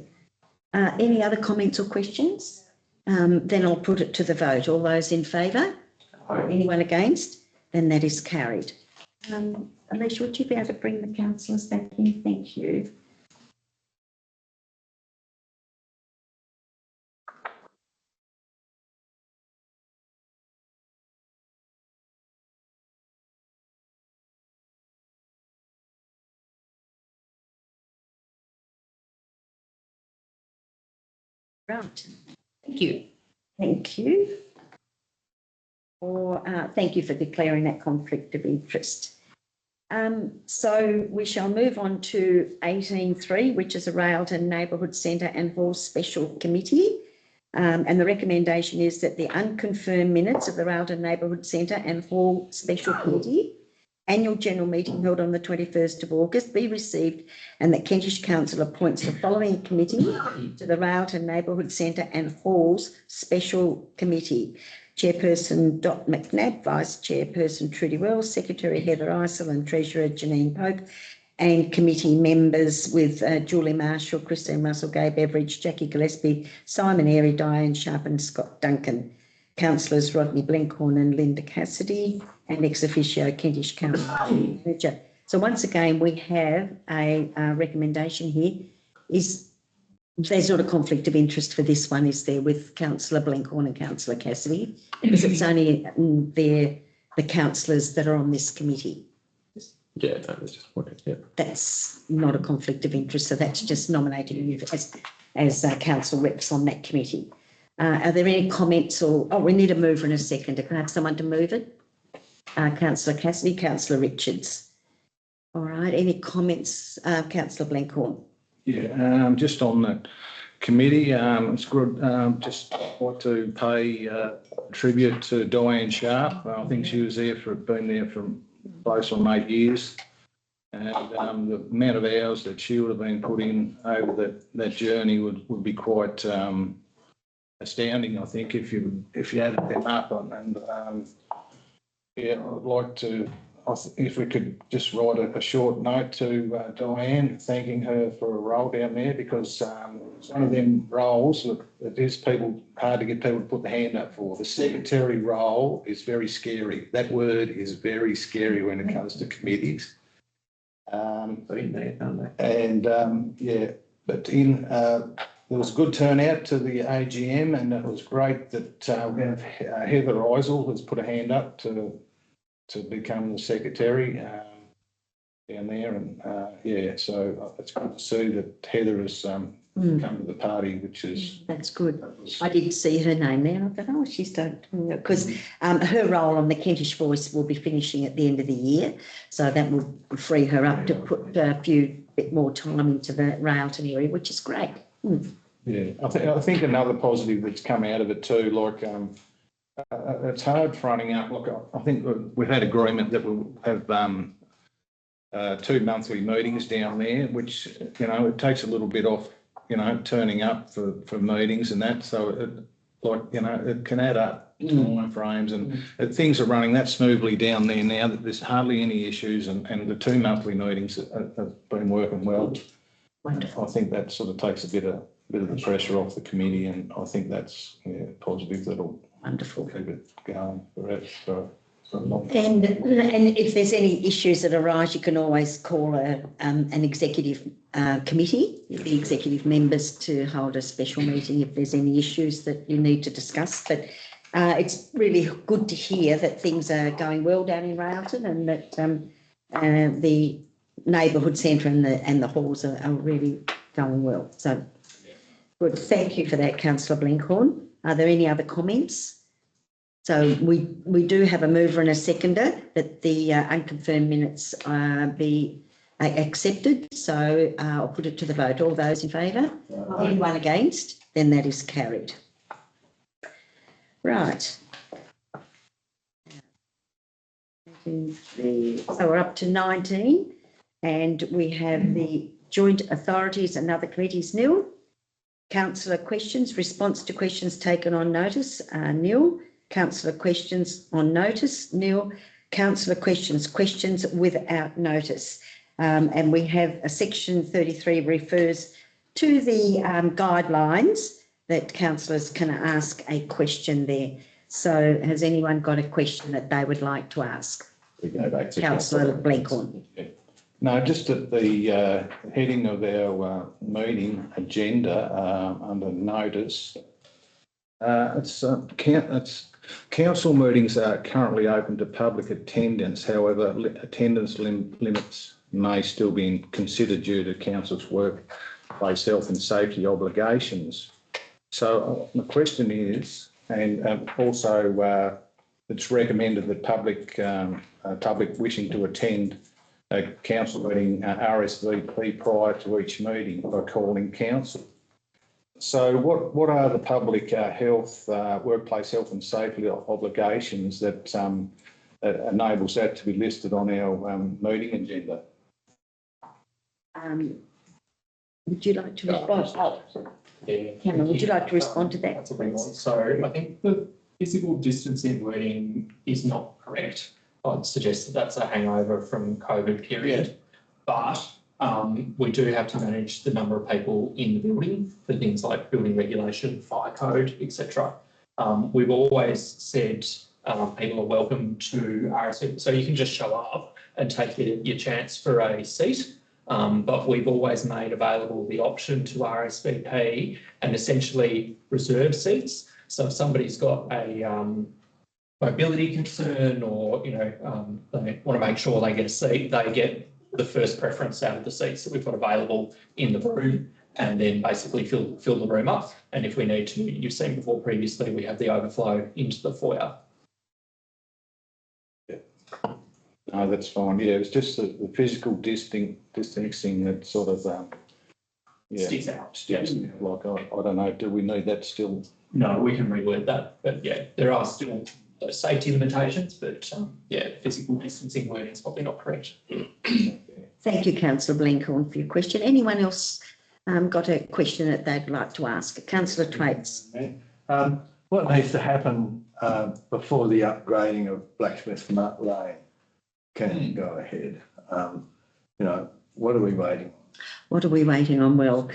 Any other comments or questions? Then I'll put it to the vote. All those in favour? Anyone against? Then that is carried. Alicia, would you be able to bring the councillors back in? Thank you. Right. Thank you. Thank you. Thank you for declaring that conflict of interest. So we shall move on to 18.3, which is a Railton Neighbourhood Centre and Hall Special Committee. And the recommendation is that the unconfirmed minutes of the Railton Neighbourhood Centre and Hall Special Committee annual general meeting held on the 21st of August be received, and that Kentish Council appoints the following committee to the Railton Neighbourhood Centre and Halls Special Committee. Chairperson Dot McNabb, Vice Chairperson Trudy Wells, Secretary Heather Isel and Treasurer Janine Pope, and committee members with Julie Marshall, Christine Russell, Gay Beveridge, Jackie Gillespie, Simon Airy, Diane Sharp and Scott Duncan. Councillors Rodney Blenkhorn and Linda Cassidy, and ex officio Kentish Council Manager. So once again, we have a recommendation here. There's not a conflict of interest for this one, is there, with Councillor Blenkhorn and Councillor Cassidy? Because it's only the councillors that are on this committee.
Yeah, no, that's just one. Yeah.
That's not a conflict of interest, so that's just nominating you as council reps on that committee. Are there any comments we need a mover and a seconder. Can I have someone to move it? Councillor Cassidy, Councillor Richards. All right, any comments, Councillor Blenkhorn?
Yeah, just on the committee, it's good. Just want to pay tribute to Diane Sharp. I think she was been there for close on 8 years. And the amount of hours that she would have been put in over that journey would be quite astounding, I think, if you added them up. Yeah, I'd like to, if we could just write a short note to Diane, thanking her for a role down there, because it's one of them roles that is hard to get people to put the hand up for. The secretary role is very scary. That word is very scary when it comes to committees.
Been there, done that.
And yeah, but there was a good turnout to the AGM, and it was great that we have Heather Isel has put a hand up to become the secretary down there, and yeah, so it's good to see that Heather has come to the party, which is
that's good. I did see her name there, and I thought, she's done, because her role on the Kentish Voice will be finishing at the end of the year, so that will free her up to put a bit more time into the Railton area, which is great.
Yeah, I think another positive that's come out of it too, like it's hard fronting up. Look, I think we've had agreement that we'll have 2 monthly meetings down there, which, it takes a little bit off, turning up for meetings and that. So it can add up time frames, and things are running that smoothly down there now that there's hardly any issues, and the 2 monthly meetings have been working well.
Wonderful.
I think that sort of takes a bit of the pressure off the committee, and I think that's positive. That'll
wonderful
keep it going for a long
And
time.
if there's any issues that arise, you can always call an executive committee, the executive members, to hold a special meeting if there's any issues that you need to discuss. But it's really good to hear that things are going well down in Railton, and that the neighbourhood centre and the halls are really going well. So Good, thank you for that, councillor Blenkhorn. Are there any other comments? So we do have a mover and a seconder that the unconfirmed minutes be accepted. So I'll put it to the vote. All those in favour? Anyone against? Then that is carried. Right. So we're up to 19 and we have the joint authorities and other committees nil. Councillor questions, response to questions taken on notice, nil. Councillor questions on notice, nil. Councillor questions without notice. And we have a section 33 refers to the guidelines that councillors can ask a question there. So has anyone got a question that they would like to ask?
We go back to
Councillor Blenkhorn.
No, just at the heading of our meeting agenda under notice, it's council meetings are currently open to public attendance. However, attendance limits may still be considered due to council's workplace health and safety obligations. So the question is, and also it's recommended that public wishing to attend a council meeting RSVP prior to each meeting by calling council. So what are the public health, workplace health and safety obligations that enables that to be listed on our meeting agenda?
Would you like to respond?
Yeah.
Cameron, would you like to respond to that?
That's what we want. So I think the physical distancing wording is not correct. I'd suggest that that's a hangover from COVID period, but we do have to manage the number of people in the building for things like building regulation, fire code, etc. We've always said people are welcome to RSVP, so you can just show up and take your chance for a seat. But we've always made available the option to RSVP and essentially reserve seats. So if somebody's got a mobility concern or, they want to make sure they get a seat, they get the first preference out of the seats that we've got available in the room and then basically fill the room up. And if we need to, you've seen before previously, we have the overflow into the foyer.
No, that's fine. Yeah, it's just the physical distancing that sort of
Sticks out.
Sticks out. Like I don't know. Do we need that still?
No, we can reword that, but yeah, there are still those safety limitations, but physical distancing wording is probably not correct.
Thank you, Councillor Blenkhorn, for your question. Anyone else got a question that they'd like to ask? Councillor Twaits.
What needs to happen before the upgrading of Blacksmith Lane can go ahead? What are we waiting on?
What are we waiting on? Well,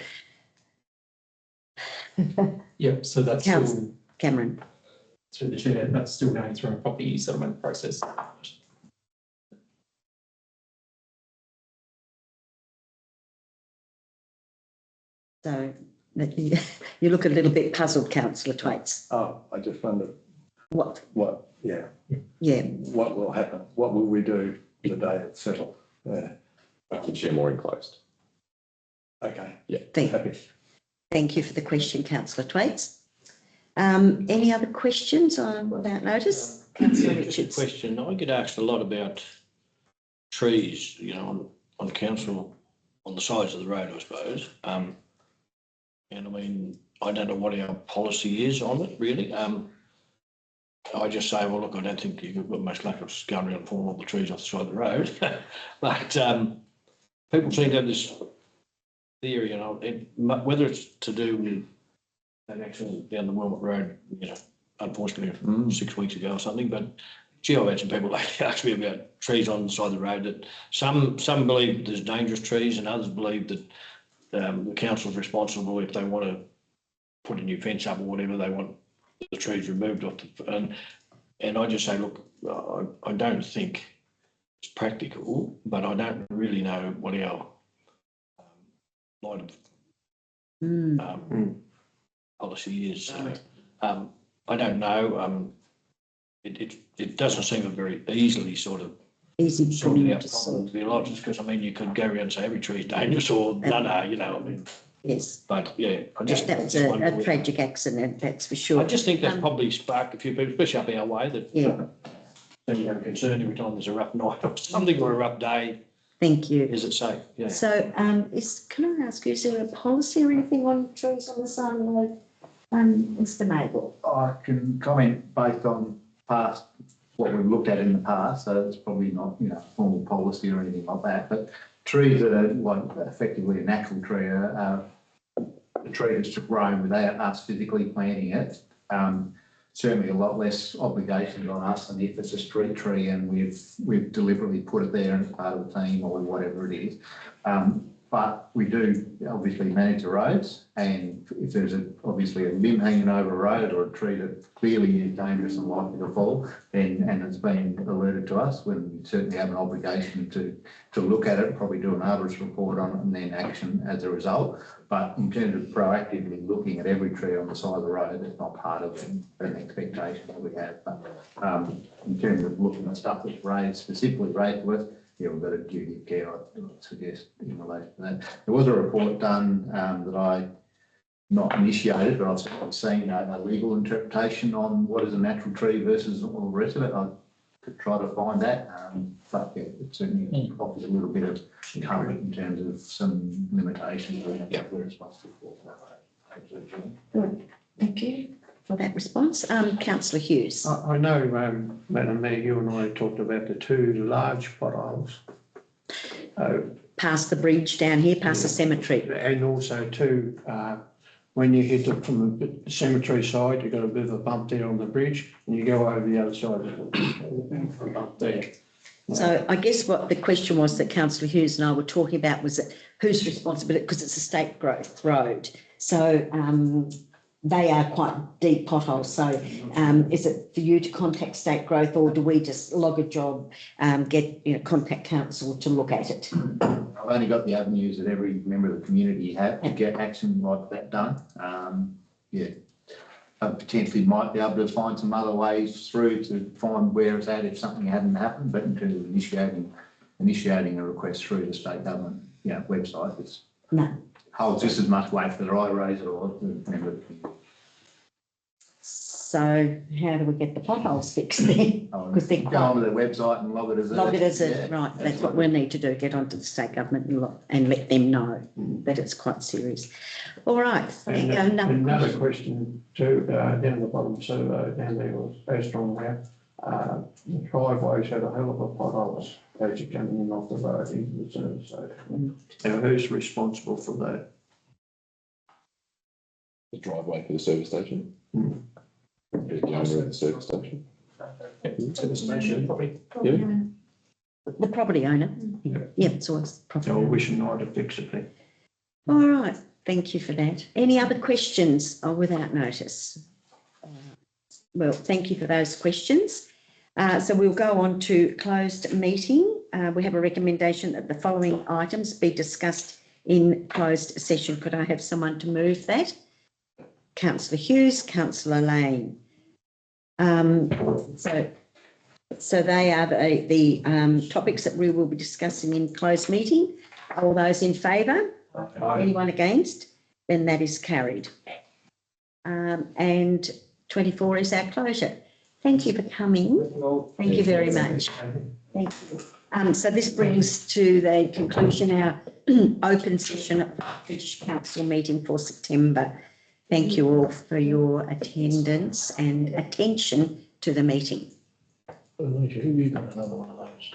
Yep, so that's still,
Cameron.
through the chair, that's still going through a property settlement process.
So you look a little bit puzzled, Councillor Twaits.
Oh, I just wondered
What?
Yeah.
Yeah.
What will happen? What will we do the day it's settled? Yeah.
I can share more enclosed.
Okay.
Yeah.
Thank you for the question, Councillor Twaits. Any other questions without notice? Councillor
Just a
Richards.
question. I get asked a lot about trees, on council, on the sides of the road, I suppose. And I mean, I don't know what our policy is on it, really. I just say, well, look, I don't think you've got much luck of going around and falling all the trees off the side of the road. But people seem to have this theory, whether it's to do with an accident down the Wilmot Road, unfortunately 6 weeks ago or something, but gee, I've had some people ask me about trees on the side of the road that some believe there's dangerous trees and others believe that the council's responsible if they want to put a new fence up or whatever, they want the trees removed off and I just say, look, I don't think it's practical, but I don't really know what our line of policy is. So, I don't know. It doesn't seem a very easily sort of
Easy
sorted out problem to be lodged, because I mean you could go around and say every tree is dangerous or no,
Yes,
But yeah, I just.
that was a tragic accident, that's for
I
sure.
just think that's probably sparked a few people, especially up our way, that
Yeah,
you have concern every time there's a rough night or something or a rough day.
thank you.
Is it safe? Yeah.
So, can I ask you, is there a policy or anything on trees on the side of the road? Mr. Mabel?
I can comment based on past, what we've looked at in the past, so it's probably not, formal policy or anything like that, but trees that are like effectively a natural tree are a tree that's grown without us physically planting it. Certainly a lot less obligations on us than if it's a street tree and we've deliberately put it there as part of the team or whatever it is. But we do obviously manage the roads, and if there's obviously a limb hanging over a road or a tree that clearly is dangerous and likely to fall, then, and it's been alerted to us, when we certainly have an obligation to look at it, probably do an arborist report on it and then action as a result. But in terms of proactively looking at every tree on the side of the road, it's not part of an expectation that we have. But in terms of looking at stuff that's raised, specifically raised with, yeah, we've got a duty of care, I'd suggest, in relation to that. There was a report done that I not initiated, but I've certainly seen a legal interpretation on what is a natural tree versus all the rest of it. I could try to find that, but yeah, it certainly offers a little bit of comfort in terms of some limitations around what we're responsible for.
Thank you for that response. Councillor Hughes.
I know, Madam Mayor, you and I talked about the two large potholes.
Past the bridge down here, past the cemetery.
And also too, when you hit it from the cemetery side, you've got a bit of a bump there on the bridge, and you go over the other side, a bump there.
So I guess what the question was that Councillor Hughes and I were talking about was that whose responsibility, because it's a state growth road. So they are quite deep potholes. So is it for you to contact state growth, or do we just log a job, contact council to look at it?
I've only got the avenues that every member of the community have to get action like that done. I potentially might be able to find some other ways through to find where it's at if something hadn't happened, but in terms of initiating a request through the state government website, it's holds just as much weight whether I raise it or the member of the community.
So how do we get the potholes fixed then? Because they're
go onto their website and log it as
right. That's what we'll need to do. Get onto the state government and let them know that it's quite serious. All right.
And another question too, down the bottom survey down there was based on that. The driveways had a hell of a potholes as you're coming in off the road into the service station. Now who's responsible for that?
The driveway for the service station. The owner of the service station.
Service station, probably.
The property owner. Yeah, it's always property.
So we should know how to fix it then.
All right. Thank you for that. Any other questions without notice? Well, thank you for those questions. So we'll go on to closed meeting. We have a recommendation that the following items be discussed in closed session. Could I have someone to move that? Councillor Hughes, Councillor Lane. So they are the topics that we will be discussing in closed meeting. All those in favour? Anyone against? Then that is carried. And 24 is our closure. Thank you for coming. Thank you very much. Thank you. So this brings to the conclusion our open session at the Kentish Council meeting for September. Thank you all for your attendance and attention to the meeting.
Another one of those.